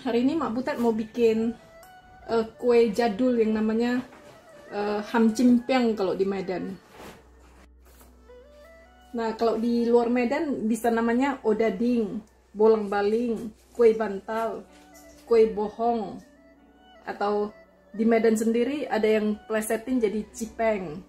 Hari ini Mak Butet mau bikin kue jadul yang namanya ham cimpiang kalau di Medan. Nah, kalau di luar Medan bisa namanya odading, bolang-baling, kue bantal, kue bohong. Atau di Medan sendiri ada yang plesetin jadi cipeng.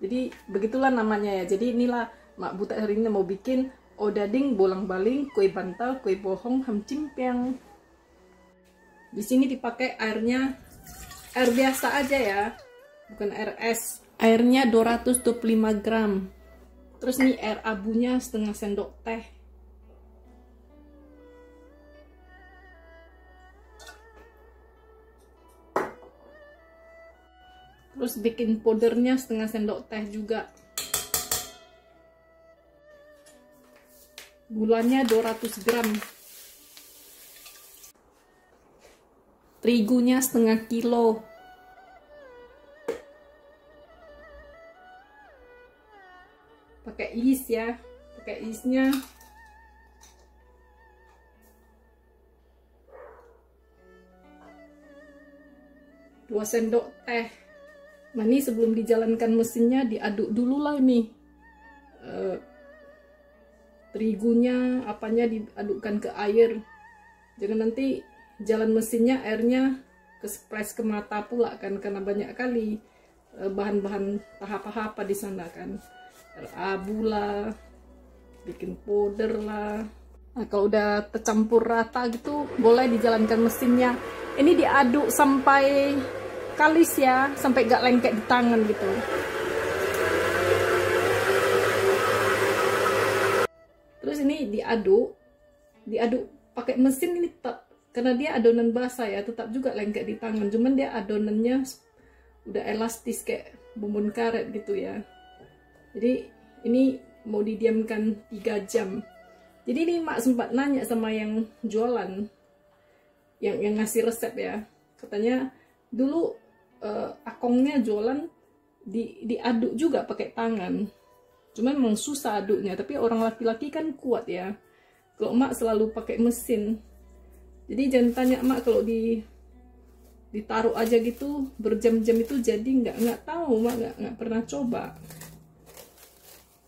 Jadi begitulah namanya ya. Jadi inilah Mak Butet hari ini mau bikin odading, bolang-baling, kue bantal, kue bohong, ham cimpiang. Di sini dipakai airnya air biasa aja ya, bukan air es. Airnya 225 gram. Terus nih air abunya setengah sendok teh. Terus bikin powdernya setengah sendok teh juga. Gulanya 200 gram. Terigunya setengah kilo. Pakai is ya. Pakai isnya 2 sendok teh. Nah ini sebelum dijalankan mesinnya diaduk dulu lah ini. Terigunya apanya diadukkan ke air. Jangan nanti jalan mesinnya airnya kespres ke mata pula kan, karena banyak kali bahan-bahan tahap-tahap di sana kan. Air abu lah, bikin powder lah. Nah kalau udah tercampur rata gitu boleh dijalankan mesinnya. Ini diaduk sampai kalis ya, sampai gak lengket di tangan gitu. Terus ini diaduk pakai mesin ini tetap, karena dia adonan basah ya, tetap juga lengket di tangan. Cuman dia adonannya udah elastis kayak bumbun karet gitu ya. Jadi ini mau didiamkan 3 jam. Jadi ini Mak sempat nanya sama yang jualan, yang ngasih resep ya. Katanya dulu akongnya jualan diaduk juga pakai tangan. Cuman memang susah aduknya, tapi orang laki-laki kan kuat ya. Kalau Mak selalu pakai mesin. Jadi jangan tanya Mak kalau ditaruh aja gitu berjam-jam itu jadi nggak tahu, Mak nggak pernah coba.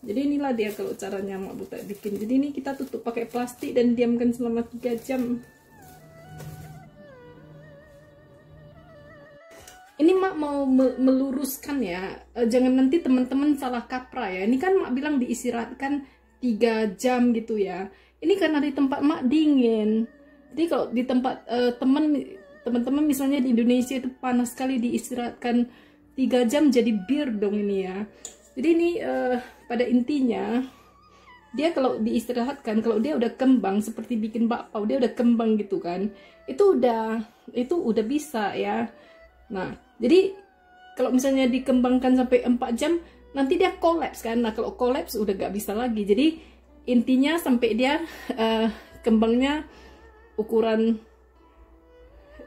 Jadi inilah dia kalau caranya Mak Butet bikin. Jadi ini kita tutup pakai plastik dan diamkan selama 3 jam. Ini Mak mau meluruskan ya, jangan nanti teman-teman salah kaprah ya. Ini kan Mak bilang diistirahatkan 3 jam gitu ya. Ini karena di tempat Mak dingin. Jadi kalau di tempat teman-teman misalnya di Indonesia itu panas sekali, diistirahatkan 3 jam jadi bir dong ini ya. Jadi ini pada intinya dia kalau diistirahatkan, kalau dia udah kembang seperti bikin bakpao, dia udah kembang gitu kan. Itu udah bisa ya. Nah, jadi kalau misalnya dikembangkan sampai 4 jam, nanti dia kolaps kan. Nah, kalau kolaps udah gak bisa lagi. Jadi intinya sampai dia kembangnya ukuran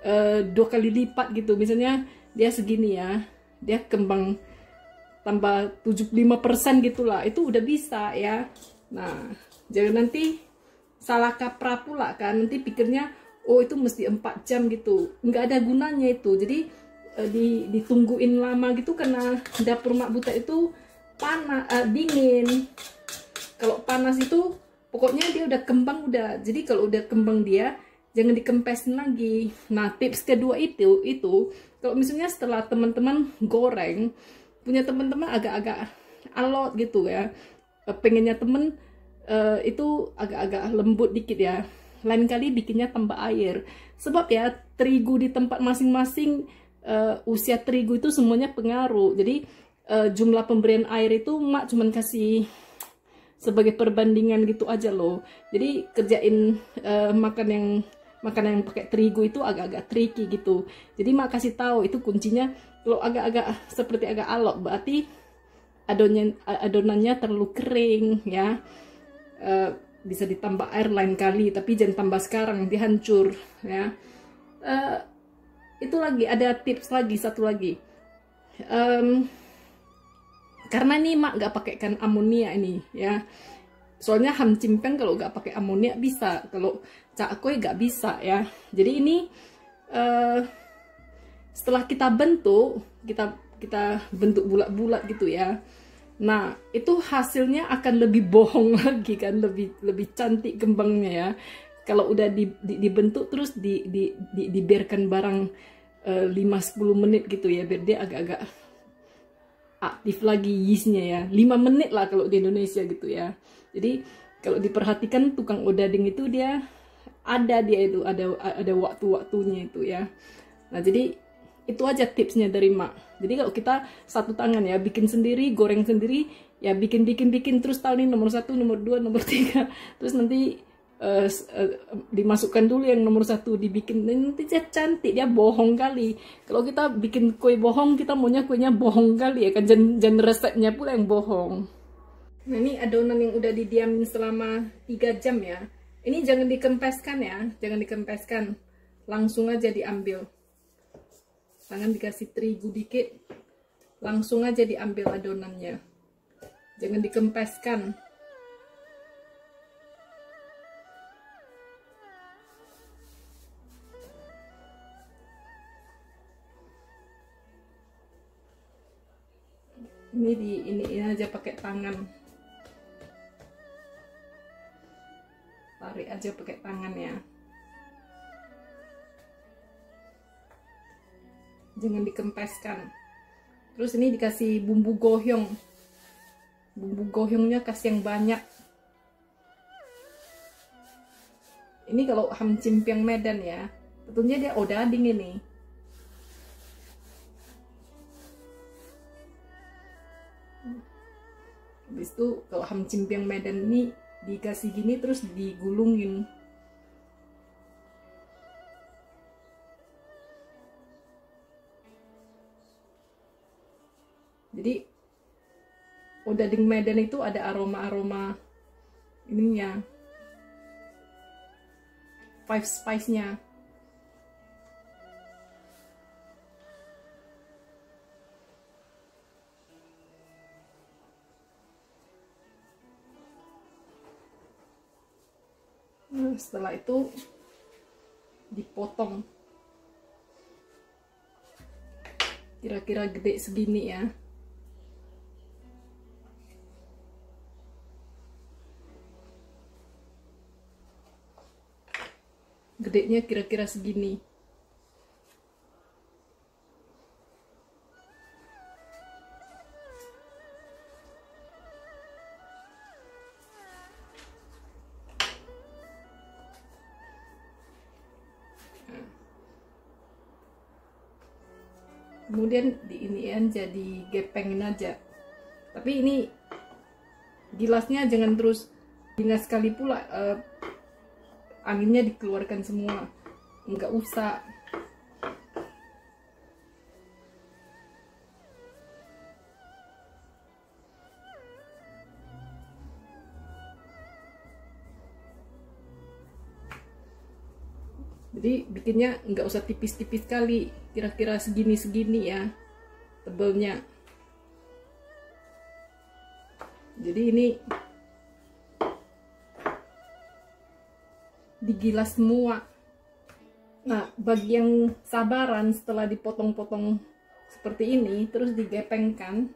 2 kali lipat gitu. Misalnya dia segini ya, dia kembang tambah 75% gitulah. Itu udah bisa ya. Nah, jangan nanti salah kaprah pula kan. Nanti pikirnya, oh itu mesti 4 jam gitu. Nggak ada gunanya itu. Jadi ditungguin lama gitu karena dapur Mak Butet itu panas, dingin. Kalau panas itu pokoknya dia udah kembang udah. Jadi kalau udah kembang dia jangan dikempesin lagi. Nah tips kedua itu kalau misalnya setelah teman-teman goreng, punya teman-teman agak-agak alot gitu ya, pengennya temen itu agak-agak lembut dikit ya, lain kali bikinnya tambah air. Sebab ya terigu di tempat masing-masing, usia terigu itu semuanya pengaruh. Jadi jumlah pemberian air itu Mak cuman kasih sebagai perbandingan gitu aja loh. Jadi kerjain makanan yang pakai terigu itu agak-agak tricky gitu. Jadi Mak kasih tahu itu kuncinya. Kalau agak-agak seperti agak alot berarti adonannya terlalu kering ya. Bisa ditambah air lain kali, tapi jangan tambah sekarang, dia hancur ya. Itu lagi ada tips lagi, satu lagi. Karena nih Mak nggak pakaikan amonia ini ya. Soalnya ham cimpeng kalau nggak pakai amonia bisa, kalau cakwe nggak bisa ya. Jadi ini setelah kita bentuk, kita bentuk bulat-bulat gitu ya. Nah, itu hasilnya akan lebih bohong lagi kan, lebih cantik kembangnya ya. Kalau udah dibentuk terus dibiarkan barang 5-10 menit gitu ya, biar dia agak-agak aktif lagi yeastnya ya. 5 menit lah kalau di Indonesia gitu ya. Jadi kalau diperhatikan tukang odading itu dia itu ada waktu-waktunya itu ya. Nah, jadi itu aja tipsnya dari Mak. Jadi kalau kita satu tangan ya, bikin sendiri, goreng sendiri, ya bikin terus tahu nih nomor 1, nomor 2, nomor 3. Terus nanti dimasukkan dulu yang nomor 1, dibikin, nanti dia cantik, dia bohong kali. Kalau kita bikin kue bohong, kita maunya kuenya bohong kali ya kan, dan resepnya pula yang bohong. Nah, ini adonan yang udah didiamin selama 3 jam ya. Ini jangan dikempeskan ya, jangan dikempeskan. Langsung aja diambil. Tangan dikasih terigu dikit, langsung aja diambil adonannya. Jangan dikempeskan. Ini aja pakai tangan. Tarik aja pakai tangan ya. Jangan dikempeskan. Terus ini dikasih bumbu gohyong. Bumbu gohyongnya kasih yang banyak. Ini kalau ham cimpeng Medan ya, tentunya dia odading ini. Habis itu kalau ham cimpeng Medan ini dikasih gini terus digulungin. Jadi odading Medan itu ada aroma-aroma ininya, 5 spice-nya. Setelah itu dipotong kira-kira gede segini ya. Gedenya kira-kira segini. Kemudian diiniin jadi gepengin aja. Tapi ini gilasnya jangan terus dingin sekali pula, anginnya dikeluarkan semua, nggak usah. Jadi bikinnya nggak usah tipis-tipis kali, kira-kira segini-segini ya tebelnya. Jadi ini digilas semua. Nah, bagi yang sabaran setelah dipotong-potong seperti ini, terus digepengkan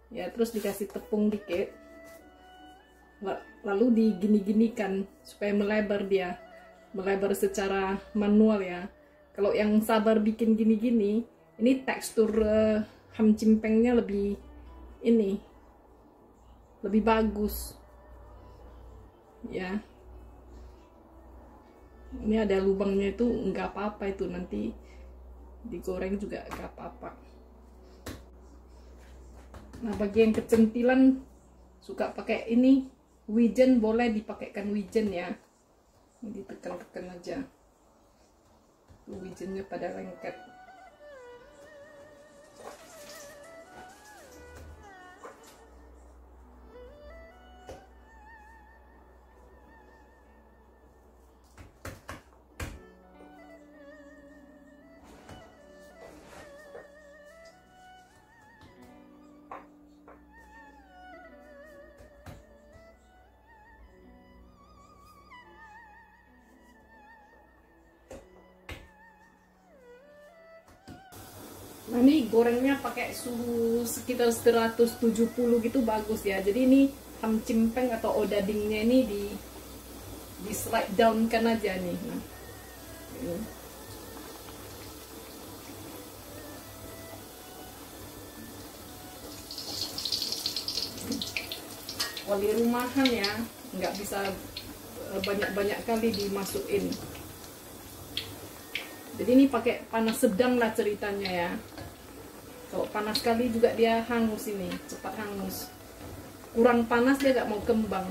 ya, terus dikasih tepung dikit, lalu digini-ginikan supaya melebar, dia melebar secara manual ya. Kalau yang sabar bikin gini-gini, ini tekstur ham cimpengnya lebih bagus ya. Ini ada lubangnya, itu nggak apa-apa, itu nanti digoreng juga nggak apa-apa. Nah, bagi yang kecentilan suka pakai ini wijen, boleh dipakaikan wijen ya. Ditekan-tekan aja, wijennya pada lengket. Nah ini gorengnya pakai suhu sekitar 170 gitu bagus ya. Jadi ini ham cimpeng atau odadingnya ini di slide down kan aja nih. Nah, ini. Wali rumahan ya, nggak bisa banyak-banyak kali dimasukin. Jadi ini pakai panas sedang lah ceritanya ya. Kalau panas sekali juga dia hangus, ini cepat hangus. Kurang panas dia gak mau kembang.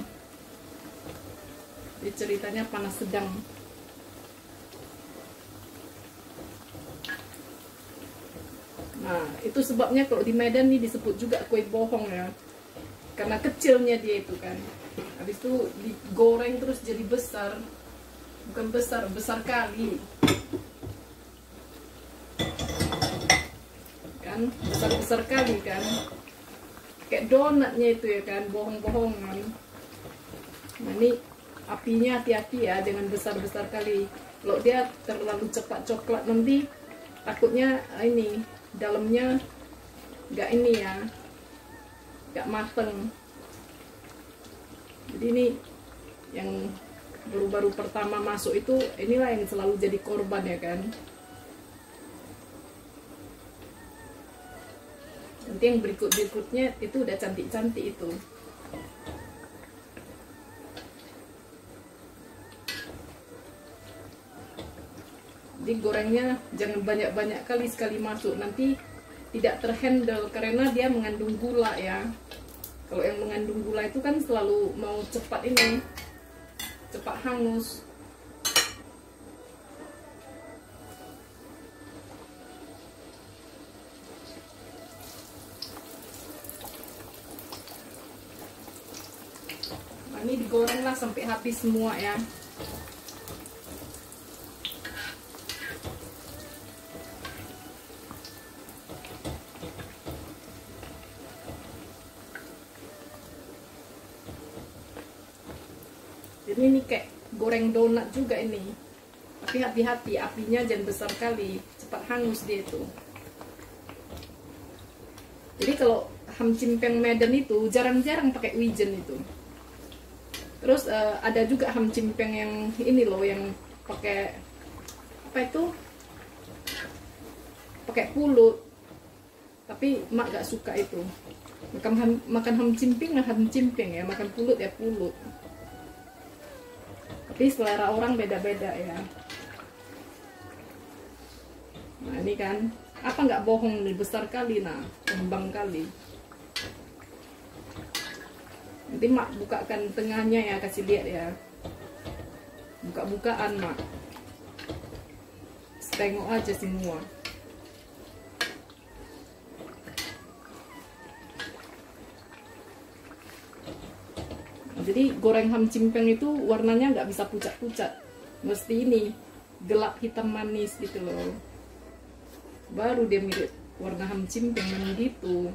Jadi ceritanya panas sedang. Nah itu sebabnya kalau di Medan nih disebut juga kue bohong ya, karena kecilnya dia itu kan. Habis itu digoreng terus jadi besar. Bukan besar, besar kali kan, besar-besar kali kan, kayak donatnya itu ya kan, bohong-bohongan. Nah ini apinya hati-hati ya, jangan besar-besar kali. Kalau dia terlalu cepat coklat nanti takutnya ini dalamnya nggak ini ya, nggak mateng. Jadi ini yang baru-baru pertama masuk itu, inilah yang selalu jadi korban ya kan. Nanti yang berikutnya itu udah cantik-cantik itu. Jadi gorengnya jangan banyak-banyak kali sekali masuk, nanti tidak terhandle karena dia mengandung gula ya. Kalau yang mengandung gula itu kan selalu mau cepat ini, cepat hangus. Nah, ini digoreng lah sampai habis semua ya. Jadi ini kayak goreng donat juga ini. Tapi hati-hati, apinya jangan besar kali, cepat hangus dia itu. Jadi kalau ham cimpeng Medan itu jarang-jarang pakai wijen itu. Terus ada juga ham cimpeng yang ini loh, yang pakai apa itu? Pakai pulut. Tapi mak gak suka itu. Makan ham cimpeng lah ham cimpeng ya, makan pulut ya pulut. Tapi selera orang beda-beda ya. Nah ini kan, apa nggak bohong nih, besar kali, nah kembang kali. Nanti mak bukakan tengahnya ya, kasih lihat ya. Buka-bukaan mak. Tengok aja semua. Jadi goreng ham cimpeng itu warnanya nggak bisa pucat-pucat, mesti ini gelap hitam manis gitu loh, baru dia mirip warna ham cimpeng gitu.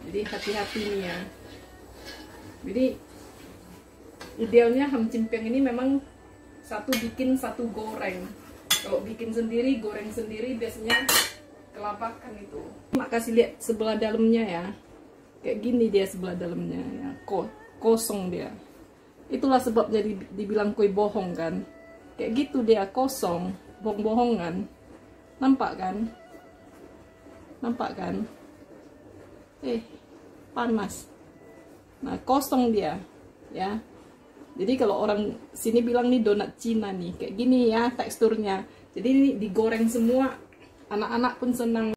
Jadi hati-hati nih ya. Jadi idealnya ham cimpeng ini memang satu bikin satu goreng. Kalau bikin sendiri, goreng sendiri biasanya kelabakan itu. Mak kasih lihat sebelah dalamnya ya, kayak gini dia sebelah dalamnya ya, kosong dia. Itulah sebabnya dibilang kue bohong kan, kayak gitu dia, kosong, bohong-bohongan. Nampak kan, nampak kan, panas. Nah kosong dia ya. Jadi kalau orang sini bilang nih donat Cina nih, kayak gini ya teksturnya. Jadi ini digoreng semua, anak-anak pun senang.